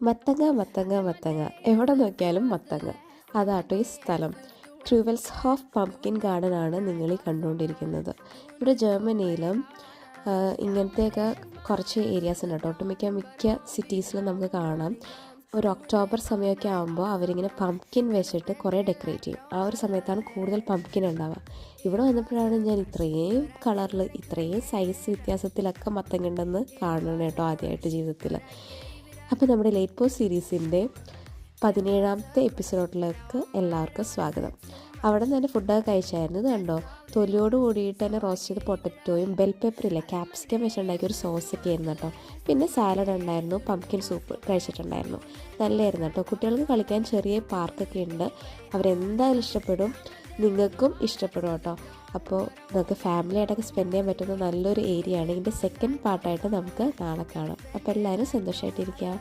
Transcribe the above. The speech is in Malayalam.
മത്തങ്ങ മത്തങ്ങ മത്തങ്ങ എവിടെ നോക്കിയാലും മത്തങ്ങ. അതാട്ടോ ഈ സ്ഥലം. ട്രൂവൽസ് ഹാഫ് പംകിൻ ഗാർഡൻ ആണ് നിങ്ങൾ ഈ കണ്ടുകൊണ്ടിരിക്കുന്നത്. ഇവിടെ ജർമ്മനിയിലും ഇങ്ങനത്തെയൊക്കെ കുറച്ച് ഏരിയാസ് ഉണ്ട് കേട്ടോ. മിക്ക സിറ്റീസിലും നമുക്ക് കാണാം. ഒരു ഒക്ടോബർ സമയമൊക്കെ ആകുമ്പോൾ അവരിങ്ങനെ പംകിൻ വെച്ചിട്ട് കുറേ ഡെക്കറേറ്റ് ചെയ്യും. ആ ഒരു സമയത്താണ് കൂടുതൽ പംകിൻ ഉണ്ടാവുക. ഇവിടെ വന്നപ്പോഴാണ് ഞാൻ ഇത്രയും കളറിൽ ഇത്രയും സൈസ് വ്യത്യാസത്തിലൊക്കെ മത്തങ്ങ ഉണ്ടെന്ന് കാണണം കേട്ടോ ആദ്യമായിട്ട് ജീവിതത്തിൽ. അപ്പോൾ നമ്മുടെ ലേറ്റ് പോസ്റ്റ് സീരീസിൻ്റെ 17ാമത്തെ എപ്പിസോഡിലേക്ക് എല്ലാവർക്കും സ്വാഗതം. അവിടെ നിന്ന് തന്നെ ഫുഡൊക്കെ കഴിച്ചായിരുന്നു. ഇത് കണ്ടോ, തൊലിയോട് കൂടിയിട്ട് തന്നെ റോസ്റ്റ് ചെയ്ത് പൊട്ടറ്റോയും ബെൽ പെപ്പറില്ല ക്യാപ്സിക്കം വെച്ചുണ്ടാക്കിയ ഒരു സോസൊക്കെ ആയിരുന്നു കേട്ടോ. പിന്നെ സാലഡ് ഉണ്ടായിരുന്നു, പംകിൻ സൂപ്പ് കഴിച്ചിട്ടുണ്ടായിരുന്നു. നല്ലതായിരുന്നു കേട്ടോ. കുട്ടികൾക്ക് കളിക്കാൻ ചെറിയ പാർക്കൊക്കെ ഉണ്ട്. അവരെന്തായാലും ഇഷ്ടപ്പെടും, നിങ്ങൾക്കും ഇഷ്ടപ്പെടും കേട്ടോ. അപ്പോൾ നമുക്ക് ഫാമിലിയായിട്ടൊക്കെ സ്പെൻഡ് ചെയ്യാൻ പറ്റുന്ന നല്ലൊരു ഏരിയ ആണ്. ഇതിൻ്റെ സെക്കൻഡ് പാർട്ടായിട്ട് നമുക്ക് നാളെ കാണാം. അപ്പോൾ എല്ലാവരും സന്തോഷമായിട്ടിരിക്കുക.